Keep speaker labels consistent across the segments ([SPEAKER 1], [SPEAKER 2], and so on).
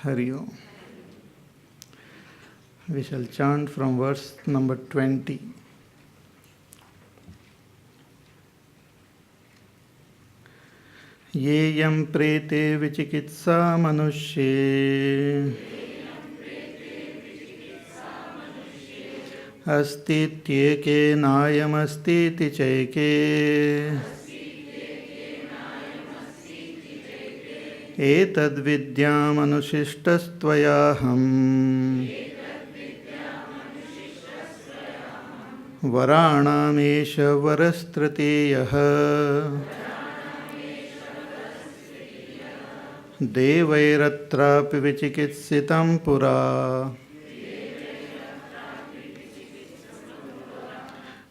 [SPEAKER 1] Hari Om. We shall chant from verse number 20. ये यं प्रेते विचिकित्सा मनुष्ये अस्तीत्येके नायमस्तीति चैके एतद्विद्यामनुशिष्टस्त्वयाहम् वराणामेष वरस्तृतीयः देवैरत्रापि विचिकित्सितं पुरा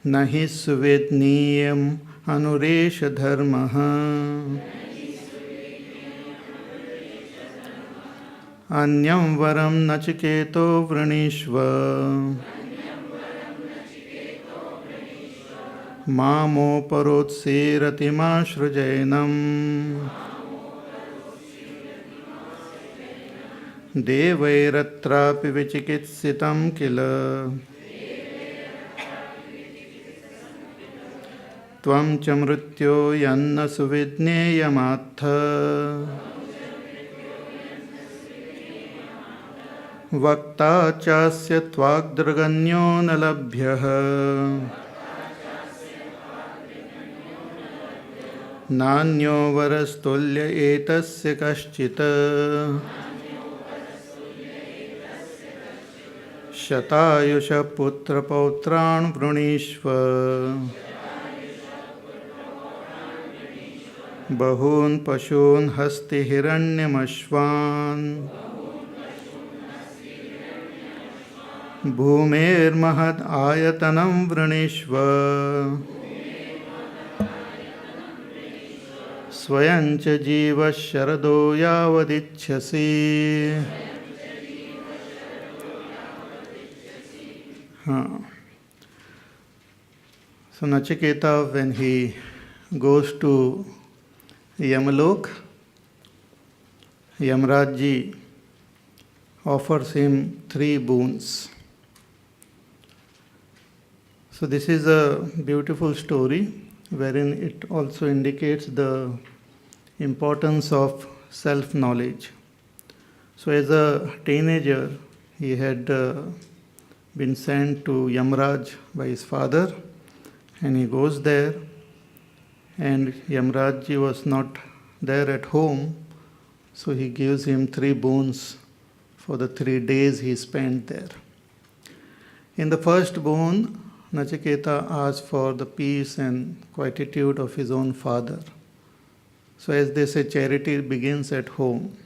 [SPEAKER 1] न हि सुवेदनीयम् अनुरेषधर्मः अन्यं वरं नचिकेतो वृणीष्व मामोपरोत्सेरतिमाश्रुजैनम् देवैरत्रापि विचिकित्सितं किल त्वं च मृत्यो यन्न सुविज्ञेयमात्थ वक्ता चास्य त्वाग्द्रगण्यो न लभ्यः नान्यो वरस्तुल्य एतस्य कश्चित् शतायुष पुत्रपौत्रान् वृणीष्व बहून् पशून् हस्तिहिरण्यमश्वान् भूमेर्महद् आयतनं वृणीष्व स्वयं च जीवः शरदो यावदिच्छसि So Nachiketa, when he goes to Yamalok, Yamrajji offers him 3 boons. So this is a beautiful story wherein it also indicates the importance of self-knowledge. So as a teenager, he had been sent to Yamraj by his father, and he goes there, and Yamrajji was not there at home, so he gives him 3 boons for the 3 days he spent there. In the first boon, Nachiketa asked for the peace and quietude of his own father. So as they say, charity begins at home.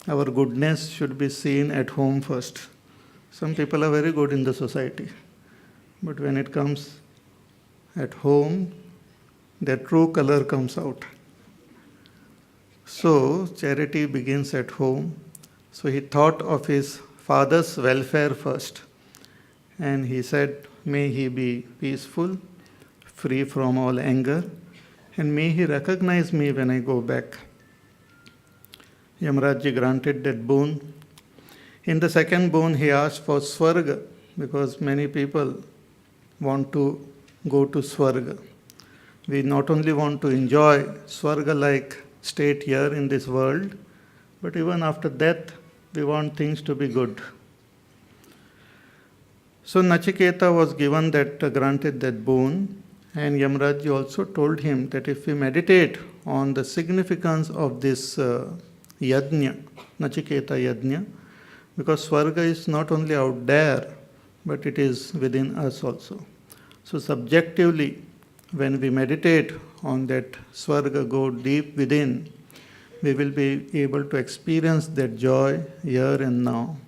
[SPEAKER 1] Our goodness should be seen at home first. Some people are very good in the society, but when it comes at home, their true color comes out. So charity begins at home. So he thought of his father's welfare first, and he said, may he be peaceful, free from all anger, and may he recognize me when I go back. Yamrajji granted that boon. In the second boon, he asked for Swarga, because many people want to go to Swarga. We not only want to enjoy Swarga-like state here in this world, but even after death, we want things to be good. So Nachiketa was given that, granted that boon, and Yamrajji also told him that if we meditate on the significance of this yajna, Nachiketa yajna, because Swarga is not only out there, but it is within us also. So subjectively, when we meditate on that Swarga, go deep within, we will be able to experience that joy here and now.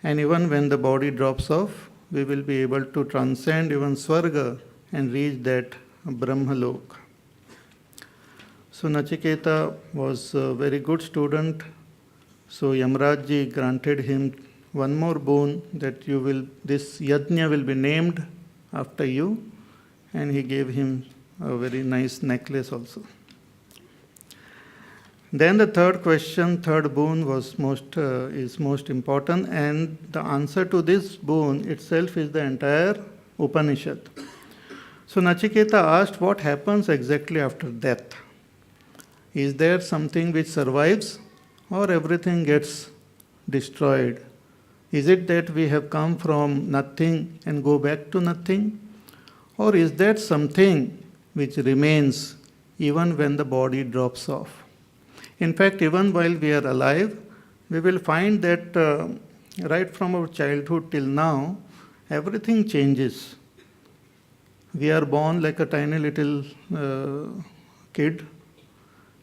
[SPEAKER 1] And even when the body drops off, we will be able to transcend even Swarga and reach that Brahmalok. So Nachiketa was a very good student. So Yamrajji granted him one more boon, that this yajna will be named after you, and he gave him a very nice necklace also. Then the third question, third boon is most important, and the answer to this boon itself is the entire Upanishad. So Nachiketa asked, what happens exactly after death? Is there something which survives, or everything gets destroyed? Is it that we have come from nothing and go back to nothing? Or is that something which remains even when the body drops off? In fact, even while we are alive, we will find that right from our childhood till now, everything changes. We are born like a tiny little kid,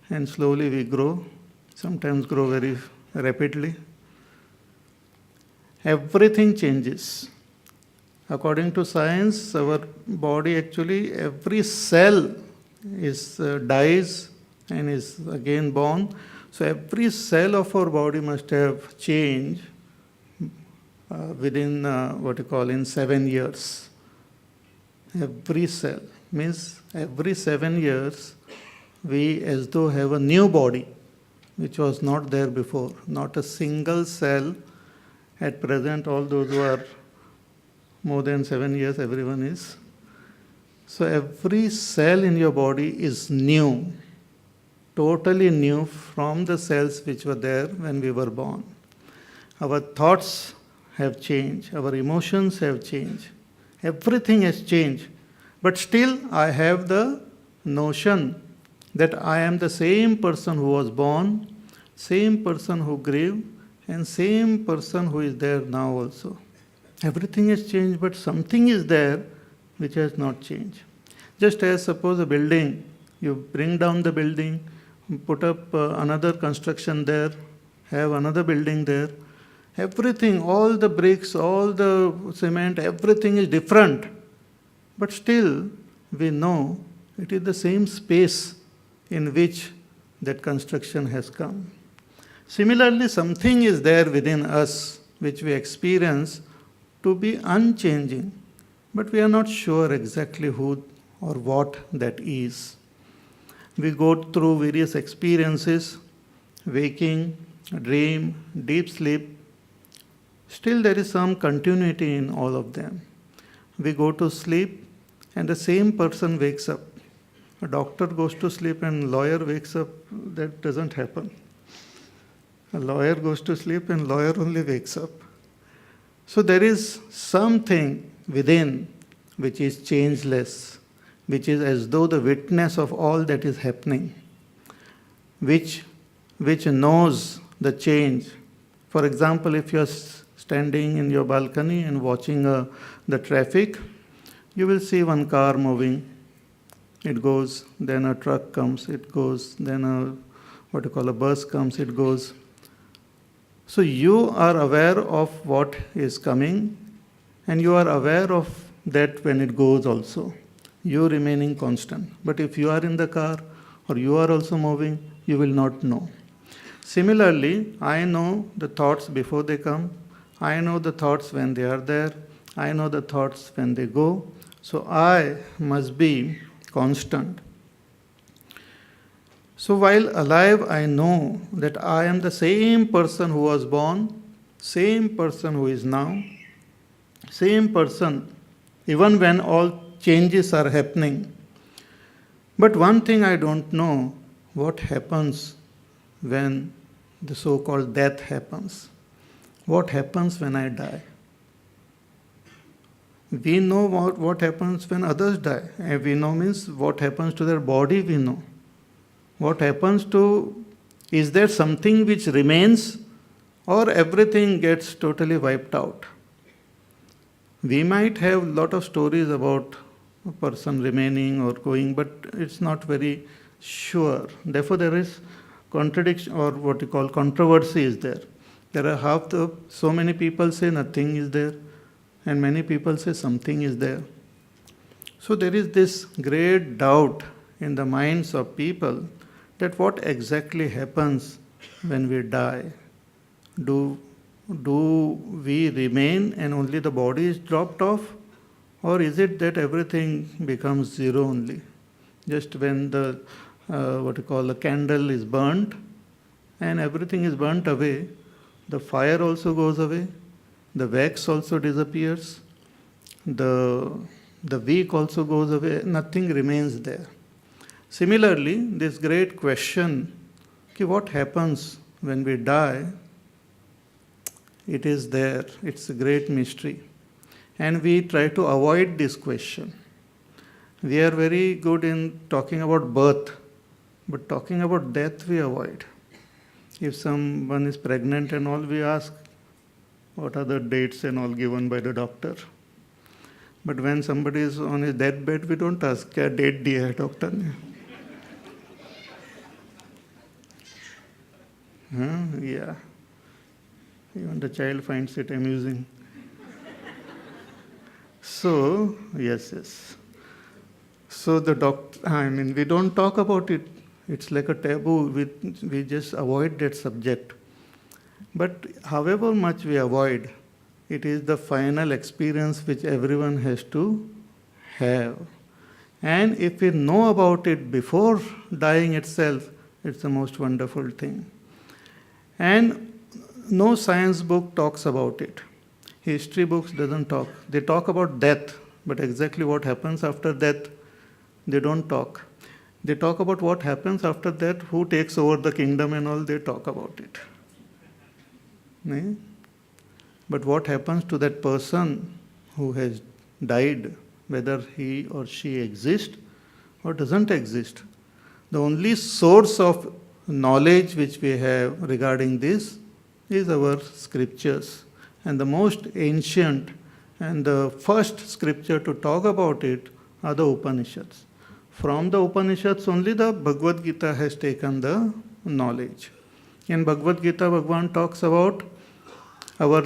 [SPEAKER 1] and slowly we grow, sometimes grow very rapidly. Everything changes. According to science, our body actually, every cell is dies and is again born. So every cell of our body must have changed within what you call in 7 years. Every cell means every 7 years we as though have a new body which was not there before. Not a single cell at present. All those who are more than 7 years, everyone is. So every cell in your body is new, totally new from the cells which were there when we were born. Our thoughts have changed, our emotions have changed, everything has changed. But still, I have the notion that I am the same person who was born, same person who grew, and same person who is there now also. Everything has changed, but something is there which has not changed. Just as suppose a building, you bring down the building, put up another construction there, have another building there. Everything, all the bricks, all the cement, everything is different. But still, we know it is the same space in which that construction has come. Similarly, something is there within us which we experience to be unchanging, but we are not sure exactly who or what that is. We go through various experiences, waking, dream, deep sleep. Still there is some continuity in all of them. We go to sleep and the same person wakes up. A doctor goes to sleep and a lawyer wakes up. That doesn't happen. A lawyer goes to sleep and lawyer only wakes up. So there is something within which is changeless, which is as though the witness of all that is happening, which knows the change. For example, if you are standing in your balcony and watching the traffic, you will see one car moving. It goes, then a truck comes, it goes, then a bus comes, it goes. So you are aware of what is coming, and you are aware of that when it goes also. You remaining constant. But if you are in the car or you are also moving, you will not know. Similarly, I know the thoughts before they come. I know the thoughts when they are there. I know the thoughts when they go. So I must be constant. So while alive, I know that I am the same person who was born, same person who is now, same person, even when all changes are happening. But one thing I don't know, what happens when the so-called death happens. What happens when I die? We know what happens when others die. And we know means what happens to their body, we know. What happens to, is there something which remains or everything gets totally wiped out? We might have a lot of stories about a person remaining or going, but it's not very sure. Therefore, there is contradiction or what you call controversy is there. There are so many people say nothing is there, and many people say something is there. So there is this great doubt in the minds of people that what exactly happens when we die. Do we remain and only the body is dropped off? Or is it that everything becomes zero only? Just when the, a candle is burnt, and everything is burnt away, the fire also goes away, the wax also disappears, the, the wick also goes away, nothing remains there. Similarly, this great question, what happens when we die, it is there, it's a great mystery. And we try to avoid this question. We are very good in talking about birth, but talking about death we avoid. If someone is pregnant and all, we ask what are the dates and all given by the doctor. But when somebody is on his deathbed, we don't ask, kya date diya hai doctor ne? Yeah. Even the child finds it amusing. So, yes. So we don't talk about it. It's like a taboo. We just avoid that subject. But however much we avoid, it is the final experience which everyone has to have. And if we know about it before dying itself, it's the most wonderful thing. And no science book talks about it. History books doesn't talk. They talk about death, but exactly what happens after death, they don't talk. They talk about what happens after that, who takes over the kingdom and all, they talk about it. But what happens to that person who has died, whether he or she exists or doesn't exist? The only source of knowledge which we have regarding this is our scriptures. And the most ancient and the first scripture to talk about it are the Upanishads. From the Upanishads only the Bhagavad Gita has taken the knowledge. In Bhagavad Gita, Bhagavan talks about our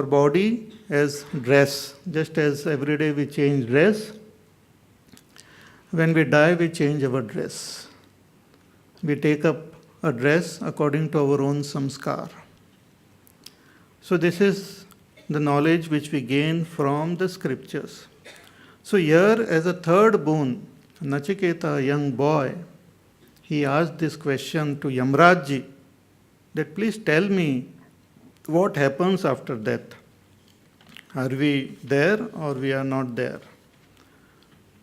[SPEAKER 1] body as dress. Just as every day we change dress, when we die we change our dress. We take up a dress according to our own samskar. So this is the knowledge which we gain from the scriptures. So here, as a third boon, Nachiketa, a young boy, he asked this question to Yamraj, that please tell me what happens after death. Are we there or we are not there?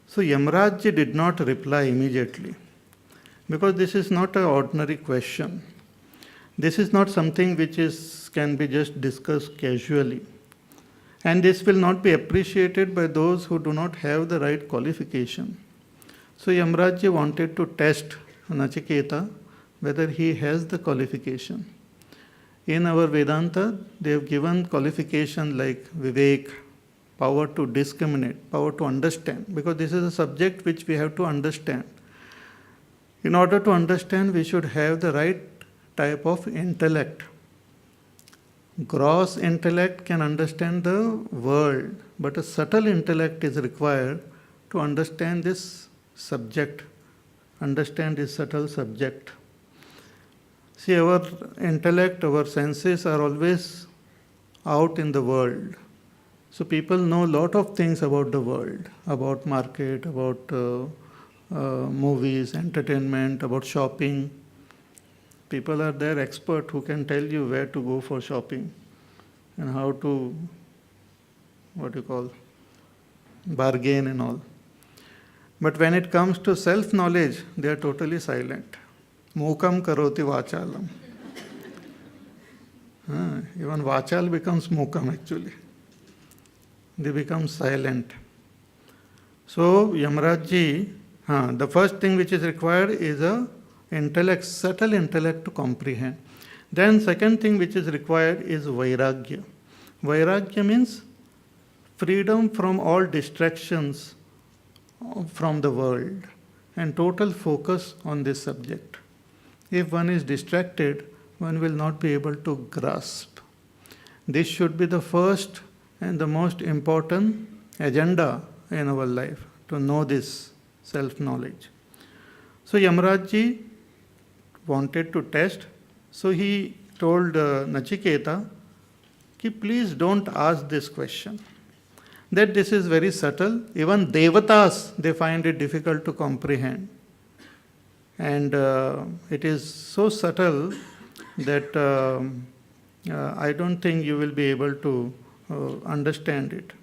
[SPEAKER 1] So Yamraj did not reply immediately, because this is not an ordinary question. This is not something which can be just discussed casually. And this will not be appreciated by those who do not have the right qualification. So Yamraj wanted to test Nachiketa whether he has the qualification. In our Vedanta, they have given qualification like Vivek, power to discriminate, power to understand, because this is a subject which we have to understand. In order to understand, we should have the right type of intellect. Gross intellect can understand the world, but a subtle intellect is required to understand this subject, understand this subtle subject. See, our intellect, our senses are always out in the world. So people know a lot of things about the world, about market, about movies, entertainment, about shopping. People are there expert who can tell you where to go for shopping and how to, bargain and all. But when it comes to self-knowledge, they are totally silent. Mukam karoti vachalam. Even vachal becomes mukam actually. They become silent. So Yamraj, the first thing which is required is a intellect, subtle intellect to comprehend. Then second thing which is required is vairagya. Vairagya means freedom from all distractions from the world and total focus on this subject. If one is distracted, one will not be able to grasp. This should be the first and the most important agenda in our life, to know this self-knowledge. So Yamraj wanted to test, so he told Nachiketa, please don't ask this question. That this is very subtle. Even Devatas, they find it difficult to comprehend. And it is so subtle that I don't think you will be able to understand it.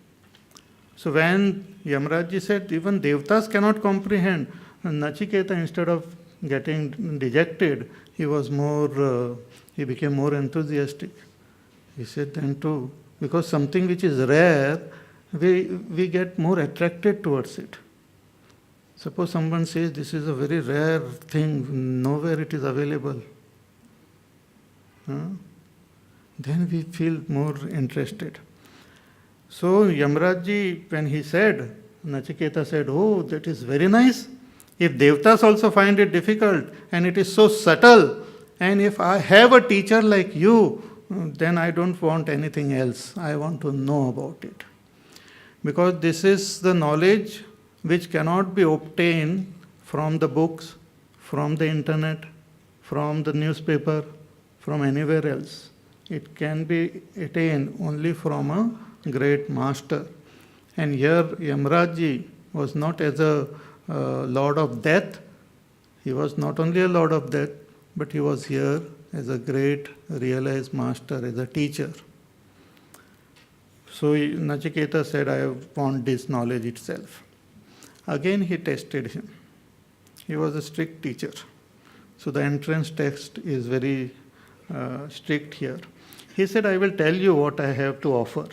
[SPEAKER 1] So when Yamraj said even Devtas cannot comprehend, Nachiketa, instead of getting dejected, he became more enthusiastic. He said then too, because something which is rare, we get more attracted towards it. Suppose someone says this is a very rare thing, nowhere it is available. Then we feel more interested. So Yamraj, when he said, Nachiketa said, oh, that is very nice. If Devtas also find it difficult and it is so subtle, and if I have a teacher like you, then I don't want anything else. I want to know about it. Because this is the knowledge which cannot be obtained from the books, from the internet, from the newspaper, from anywhere else. It can be attained only from a great master. And here Yamraj was not as a lord of death. He was not only a lord of death, but he was here as a great realized master, as a teacher. So Nachiketa said, I want this knowledge itself. Again he tested him. He was a strict teacher. So the entrance test is very strict here. He said, I will tell you what I have to offer.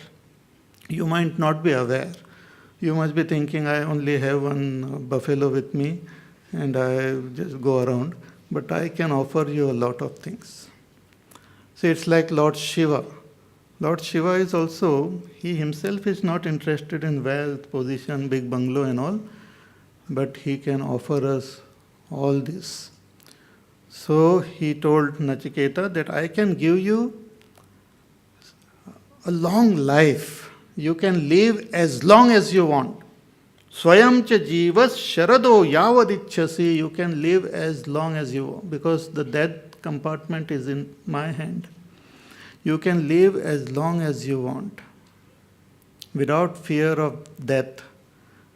[SPEAKER 1] You might not be aware. You must be thinking, I only have one buffalo with me and I just go around. But I can offer you a lot of things. So it's like Lord Shiva. Lord Shiva is also, he himself is not interested in wealth, position, big bungalow and all, but he can offer us all this. So he told Nachiketa that I can give you a long life. You can live as long as you want. Swayam cha jivas sharado yavadichasi. You can live as long as you want, because the death compartment is in my hand. You can live as long as you want, without fear of death,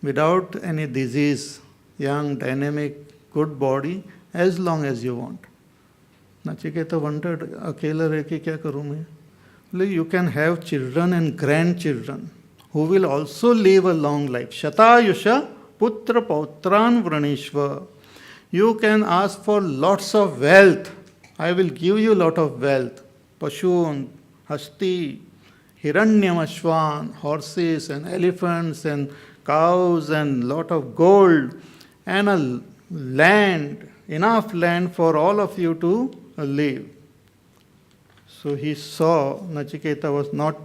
[SPEAKER 1] without any disease, young, dynamic, good body, as long as you want. Nachiketa wondered, अकेला रह के क्या करूँ मैं? You can have children and grandchildren who will also live a long life. Shatayusha putra pautran vranishva. You can ask for lots of wealth. I will give you lot of wealth. Pashun, Hasti, Hiranyam Ashwan, horses and elephants and cows and lot of gold and a land, enough land for all of you to live. So he saw Nachiketa was not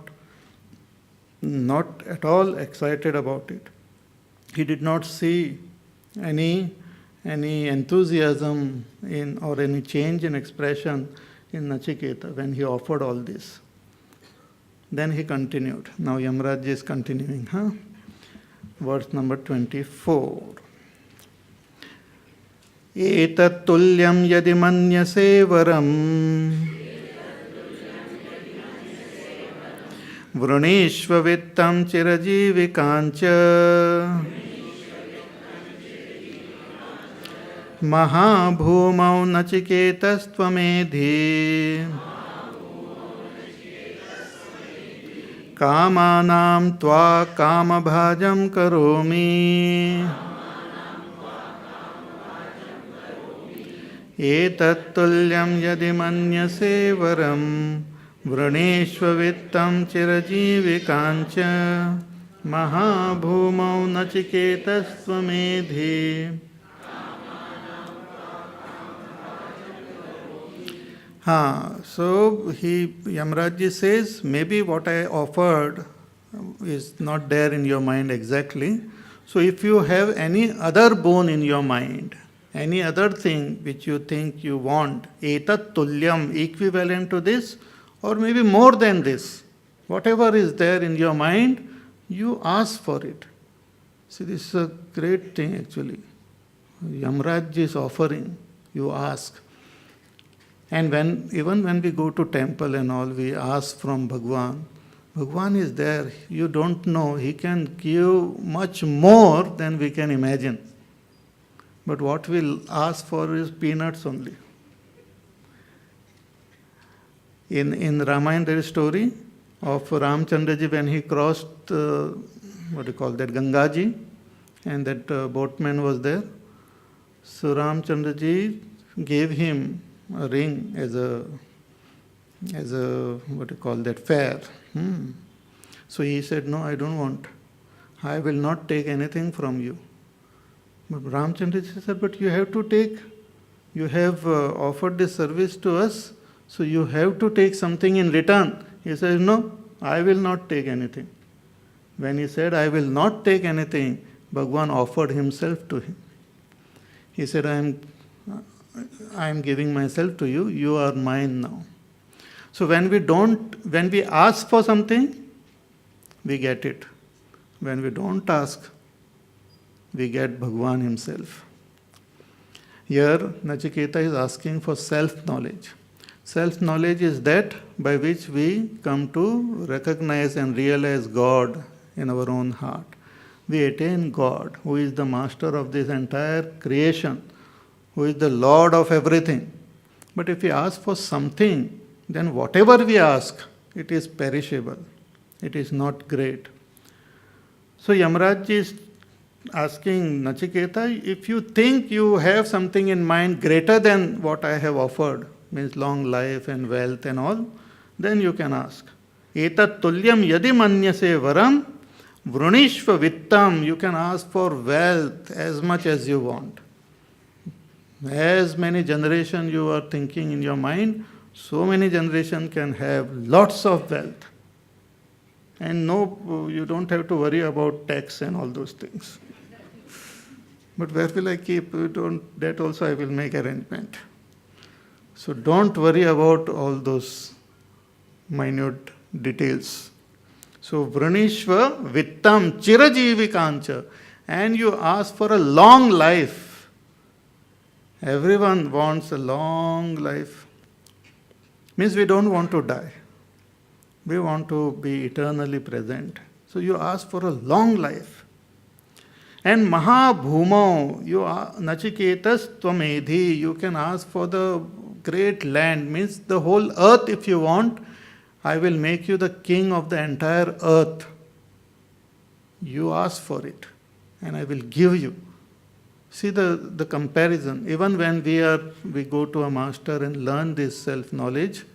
[SPEAKER 1] at all excited about it. He did not see any enthusiasm in or any change in expression in Nachiketa when he offered all this. Then he continued. Now Yamraj is continuing. Verse number 24. Etat tulyam yadi manyase varam vranishva vittam chirajivikancha mahabhumau nachiketastvamedhi kamanam tva kamabhajam karomi etattulyam yadi manyase varam vraneshva vittam chirajivikancha mahabhumau nachiketastvamedhi. So Yamraj says, maybe what I offered is not there in your mind exactly. So if you have any other bone in your mind, any other thing which you think you want, etat tulyam, equivalent to this, or maybe more than this, whatever is there in your mind, you ask for it. See, this is a great thing actually. Yamraj is offering, you ask. And even when we go to temple and all, we ask from Bhagwan. Bhagwan is there. You don't know. He can give much more than we can imagine. But what we'll ask for is peanuts only. In Ramayana there is a story of Ramchandraji when he crossed, what do you call that, Gangaji, and that boatman was there. So Ramchandraji gave him a ring as a what do you call that, fare. So he said, no, I don't want. I will not take anything from you. But Ramchandraji said, but you have to take. You have offered this service to us, so you have to take something in return. He says, no, I will not take anything. When he said, I will not take anything, Bhagwan offered himself to him. He said, I am giving myself to you, you are mine now. So when we ask for something, we get it. When we don't ask, we get Bhagwan himself. Here, Nachiketa is asking for self-knowledge. Self-knowledge is that by which we come to recognize and realize God in our own heart. We attain God, who is the master of this entire creation, who is the Lord of everything. But if we ask for something, then whatever we ask, it is perishable. It is not great. So Yamaraj is asking Nachiketa, if you think you have something in mind greater than what I have offered, means long life and wealth and all, then you can ask. Etat tulyam yadi manyase varam vrunishva vittam. You can ask for wealth as much as you want. As many generations you are thinking in your mind, so many generations can have lots of wealth. And no, you don't have to worry about tax and all those things. But where will I keep? That also I will make arrangement. So don't worry about all those minute details. So Vranishva Vittam Chirajivikancha. And you ask for a long life. Everyone wants a long life. Means we don't want to die. We want to be eternally present. So you ask for a long life. And Mahabhumau, you are Nachiketas Tvamedhi, you can ask for the great land, means the whole earth if you want. I will make you the king of the entire earth. You ask for it, and I will give you. See the comparison. Even when we go to a master and learn this self-knowledge,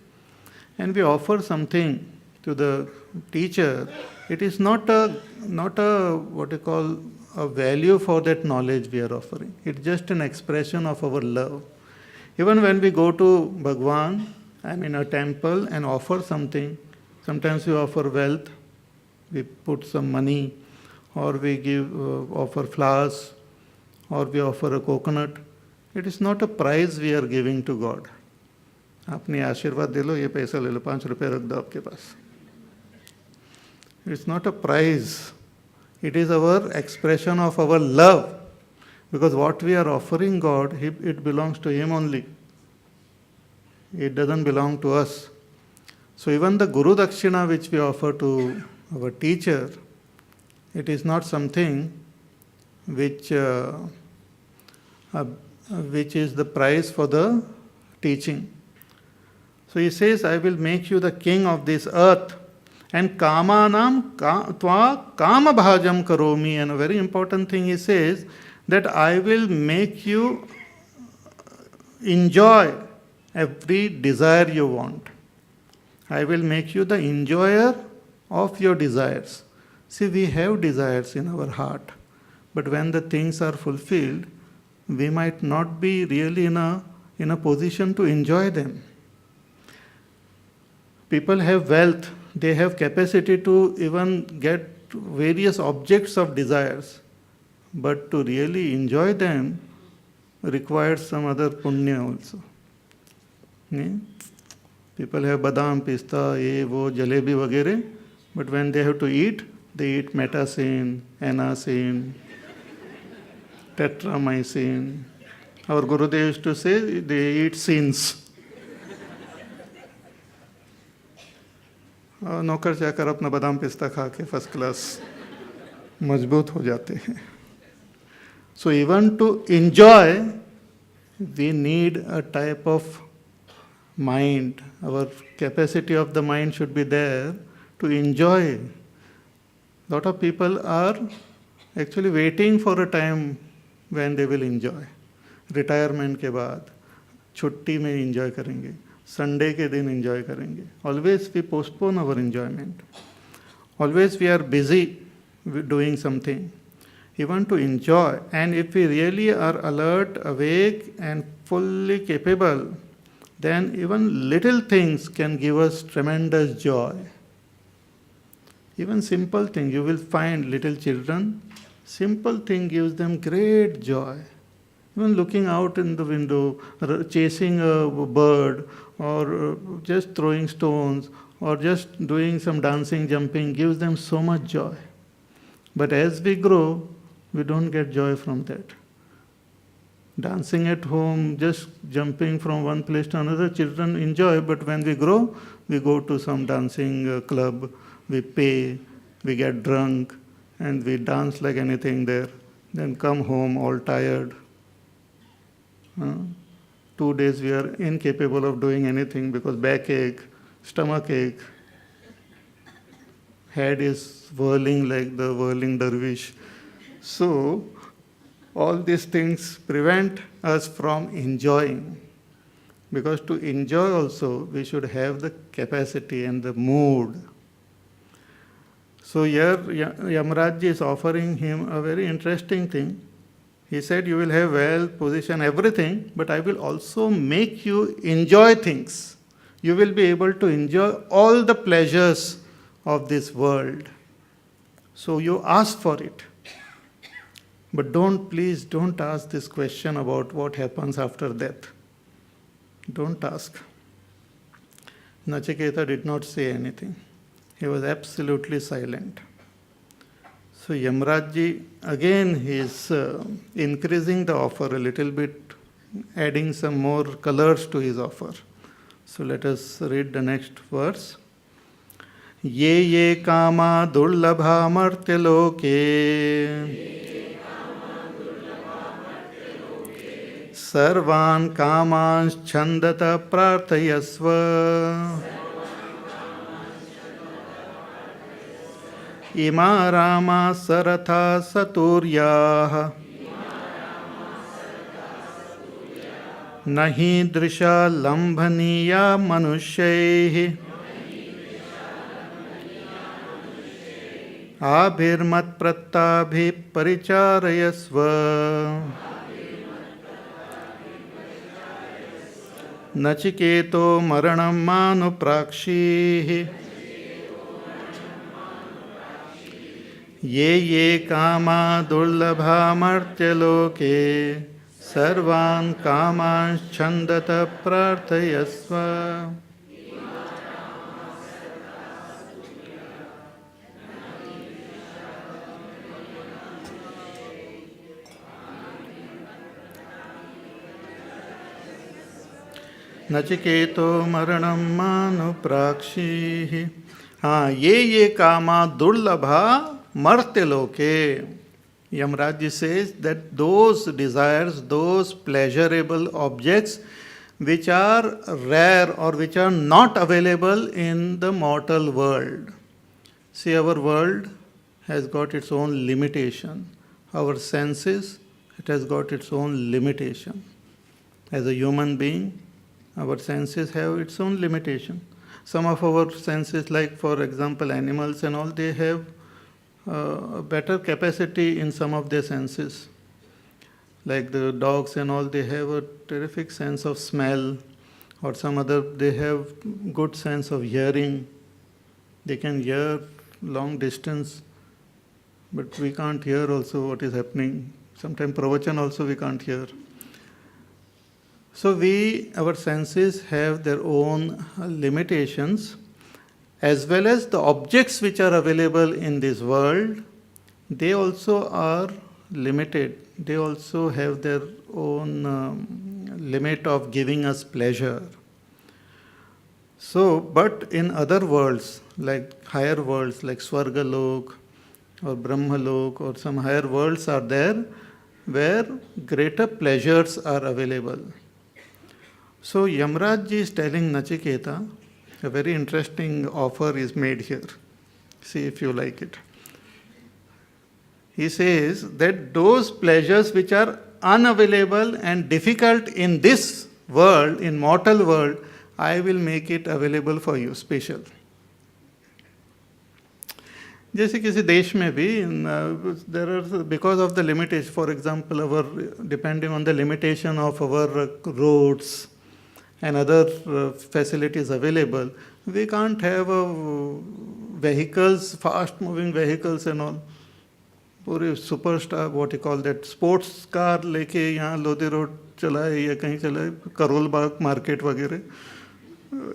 [SPEAKER 1] and we offer something to the teacher, it is not a what you call a value for that knowledge we are offering. It's just an expression of our love. Even when we go to Bhagwan, a temple and offer something, sometimes we offer wealth, we put some money, or we offer flowers, or we offer a coconut. It is not a prize we are giving to God. आपने आशीर्वाद दे लो, ये पैसा ले लो, 5 रुपए रख दो आपके पास. It's not a prize. It is our expression of our love. Because what we are offering God, it belongs to Him only. It doesn't belong to us. So even the Guru Dakshina which we offer to our teacher, it is not something which is the price for the teaching. So he says, I will make you the king of this earth. And kamanam tva kama bhajam karomi. And a very important thing he says, that I will make you enjoy every desire you want. I will make you the enjoyer of your desires. See, we have desires in our heart. But when the things are fulfilled, we might not be really in a position to enjoy them. People have wealth, they have capacity to even get various objects of desires, but to really enjoy them requires some other punya also. People have badam, pista, ye, wo, jalebi, vagere, but when they have to eat, they eat metacin, anacin, tetramycin. Our Gurudev used to say they eat sins. नौकर जाकर अपना बादाम पिस्ता खा के first class मजबूत हो जाते हैं. So even to enjoy, we need a type of mind, our capacity of the mind should be there to enjoy. Lot of people are actually waiting for a time when they will enjoy. Retirement के बाद छुट्टी में enjoy करेंगे, Sunday के दिन enjoy करेंगे. Always we postpone our enjoyment. Always we are busy doing something. We want to enjoy, and if we really are alert, awake, and fully capable, then even little things can give us tremendous joy. Even simple things, you will find little children, simple thing gives them great joy. Even looking out in the window, chasing a bird, or just throwing stones, or just doing some dancing, jumping, gives them so much joy. But as we grow, we don't get joy from that. Dancing at home, just jumping from one place to another, children enjoy, but when we grow, we go to some dancing club, we pay, we get drunk, and we dance like anything there, then come home all tired. 2 days we are incapable of doing anything because backache, stomach ache, head is whirling like the whirling dervish. So, all these things prevent us from enjoying. Because to enjoy also, we should have the capacity and the mood. So here, Yamaraj is offering him a very interesting thing. He said, you will have wealth, position, everything, but I will also make you enjoy things. You will be able to enjoy all the pleasures of this world. So you ask for it. But please don't ask this question about what happens after death. Don't ask. Nachiketa did not say anything. He was absolutely silent. So Yamaraj again he is increasing the offer a little bit, adding some more colors to his offer. So let us read the next verse. Ye ye kama durlabha martyaloke सर्वान् कामांश्छन्दत प्रार्थयस्व इमा रामा सरथा सतूर्याः न हि दृशा लम्भनीया मनुष्यैः आभिर्मत्प्रत्ताभिः परिचारयस्व नचिकेतो मरणं मानुप्राक्षीः ये ये कामा दुर्लभा मर्त्यलोके सर्वान् कामांश्छन्दत प्रार्थयस्व. नचिकेतो मरणं मानुप्राक्षीः. ये कामा दुर्लभा मर्त्यलोके. Yamaraj says that those desires, those pleasurable objects which are rare or which are not available in the mortal world. See, our world has got its own limitation. Our senses, it has got its own limitation. As a human being, our senses have its own limitation. Some of our senses, like for example animals and all, they have a better capacity in some of their senses. Like the dogs and all, they have a terrific sense of smell, or some other, they have good sense of hearing. They can hear long distance, but we can't hear also what is happening. Sometimes pravachan also we can't hear. So our senses have their own limitations, as well as the objects which are available in this world, they also are limited. They also have their own limit of giving us pleasure. So, but in other worlds, like higher worlds, like Swargalok or Brahmalok or some higher worlds are there, where greater pleasures are available. So Yamraj ji is telling Nachiketa, a very interesting offer is made here. See if you like it. He says that those pleasures which are unavailable and difficult in this world, in mortal world, I will make it available for you, special. जैसे किसी देश में भी there are because of the limitation, for example, our depending on the limitation of our roads and other facilities available, we can't have vehicles, fast moving vehicles and all. पूरे superstar what you call that sports car लेके यहाँ Lodhi road चलाए या कहीं चलाए, Karol Bagh market वगैरह,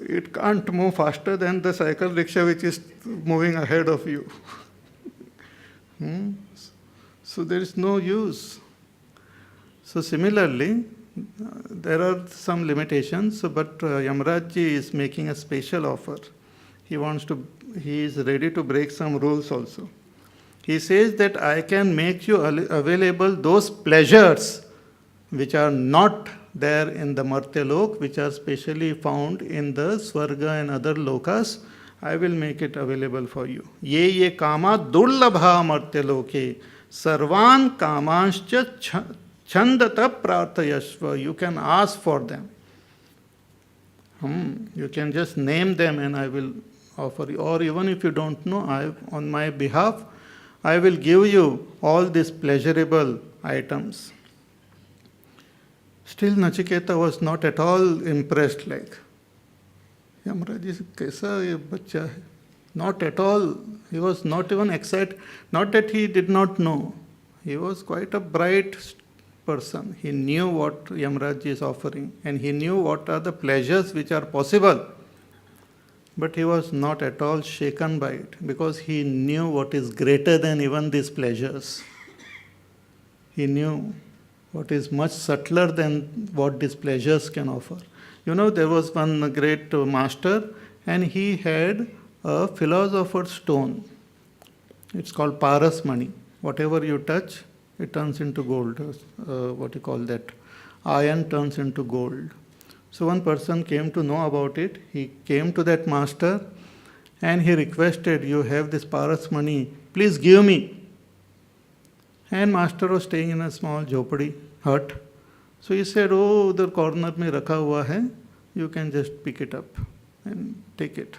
[SPEAKER 1] it can't move faster than the cycle rickshaw which is moving ahead of you. So there is no use. So similarly, there are some limitations, but Yamraj ji is making a special offer. He is ready to break some rules also. He says that I can make you available those pleasures which are not there in the Martyalok, which are specially found in the Swarga and other lokas. I will make it available for you. Ye kama durlabha Martyaloke sarvan kamanscha chandata prarthayashva. You can ask for them. You can just name them and I will offer you. Or even if you don't know, on my behalf, I will give you all these pleasurable items. Still Nachiketa was not at all impressed, like, Yamraj ji kaisa ye bachcha hai? Not at all. He was not even excited. Not that he did not know. He was quite a bright person. He knew what Yamraj ji is offering and he knew what are the pleasures which are possible. But he was not at all shaken by it because he knew what is greater than even these pleasures. He knew what is much subtler than what these pleasures can offer. You know, there was one great master and he had a philosopher's stone. It's called Parasmani. Whatever you touch, it turns into gold. What you call that? Iron turns into gold. So one person came to know about it. He came to that master and he requested, you have this Parasmani, please give me. And master was staying in a small jhopadi hut. So he said, oh, the corner mein rakha hua hai, you can just pick it up and take it.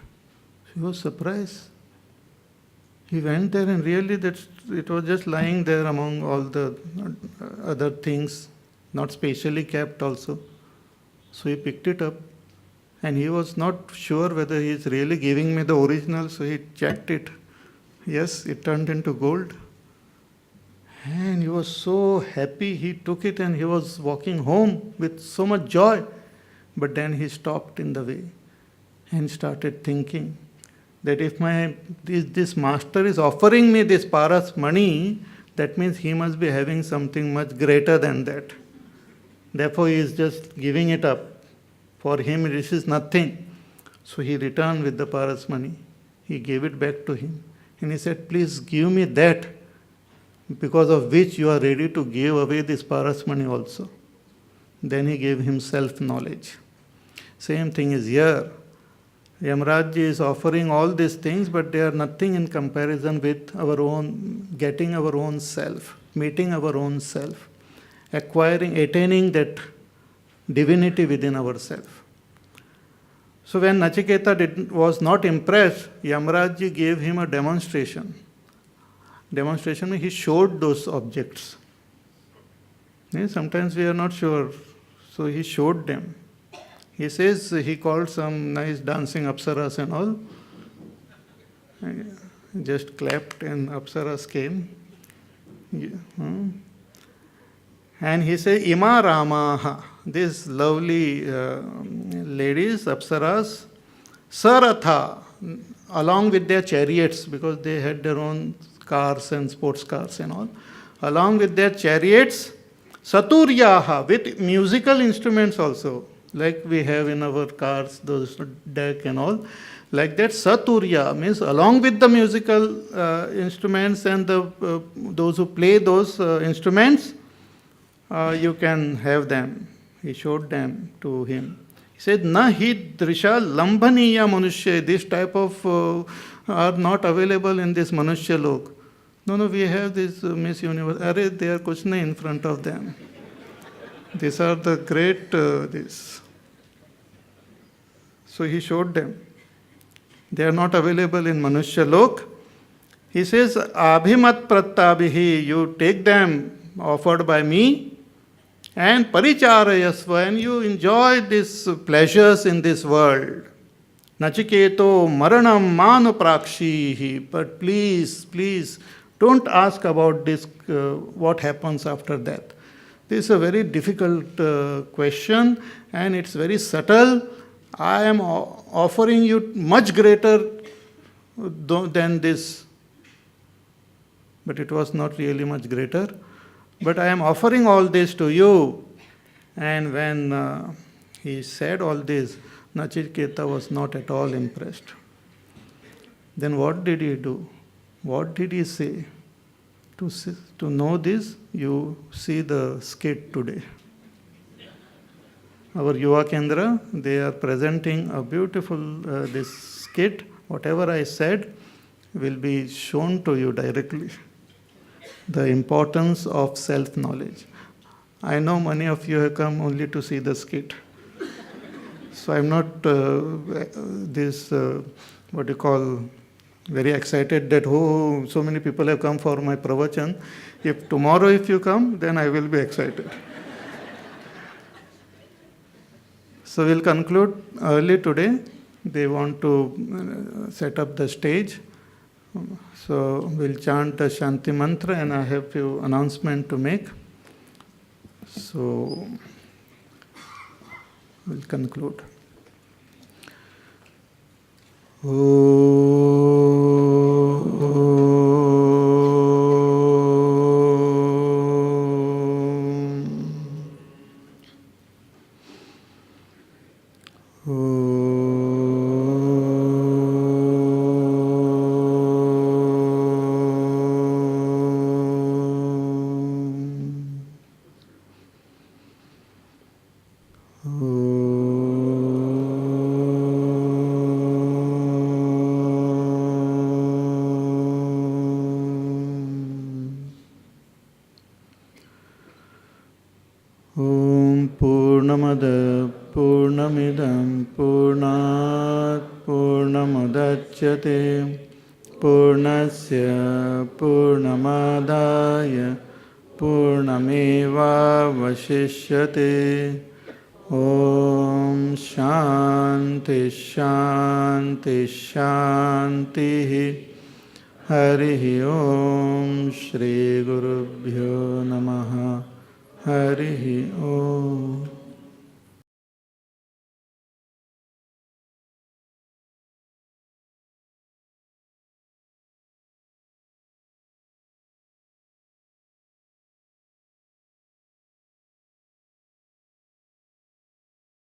[SPEAKER 1] He was surprised. He went there and really it was just lying there among all the other things, not specially kept also. So he picked it up and he was not sure whether he is really giving me the original, so he checked it. Yes, it turned into gold. And he was so happy, he took it and he was walking home with so much joy. But then he stopped in the way and started thinking that if this master is offering me this Parasmani, that means he must be having something much greater than that. Therefore, he is just giving it up. For him, this is nothing. So he returned with the Parasmani. He gave it back to him. And he said, please give me that, because of which you are ready to give away this Parasmani also. Then he gave him self-knowledge. Same thing is here. Yamraj ji is offering all these things, but they are nothing in comparison with our own, getting our own self, meeting our own self, attaining that divinity within ourselves. So when Nachiketa was not impressed, Yamraj ji gave him a demonstration. Demonstration means he showed those objects. Sometimes we are not sure, so he showed them. He says he called some nice dancing apsaras and all. Just clapped and apsaras came. And he said, Ima Ramaha, these lovely ladies, apsaras, Saratha, along with their chariots, because they had their own cars and sports cars and all, along with their chariots, Saturyaha, with musical instruments also, like we have in our cars, those deck and all. Like that, Saturya means along with the musical instruments and those who play those instruments, you can have them. He showed them to him. He said, Na hi drisha lambhaniya manushya. This type of are not available in this manushya lok. No, we have this Miss Universe. Arey, they are kuch nahi in front of them. These are the great, this. So he showed them. They are not available in manushya lok. He says, Abhimat prattabihi, you take them offered by me, and paricharayasva, and you enjoy these pleasures in this world. Nachiketo maranam manu prakshihi, but please, don't ask about this, what happens after death. This is a very difficult question, and it's very subtle. I am offering you much greater than this, but it was not really much greater. But I am offering all this to you. And when he said all this, Nachiketa was not at all impressed. Then what did he do? What did he say? To know this, you see the skit today. Our Yuva Kendra, they are presenting a beautiful this skit. Whatever I said will be shown to you directly. The importance of self-knowledge. I know many of you have come only to see the skit. So I'm not what you call, very excited that, oh, so many people have come for my pravachan. If tomorrow if you come, then I will be excited. So we'll conclude early today. They want to set up the stage. So we'll chant the Shanti Mantra, and I have few announcements to make. So we'll conclude. Purnamada Purnamidam Purnat Purnamadachyate Purnasya Purnamadaya Purnameva Vashishyate. Om Shanti Shanti Shanti. Harihi Om Shri Gurubhyo Namaha. Harihi Om.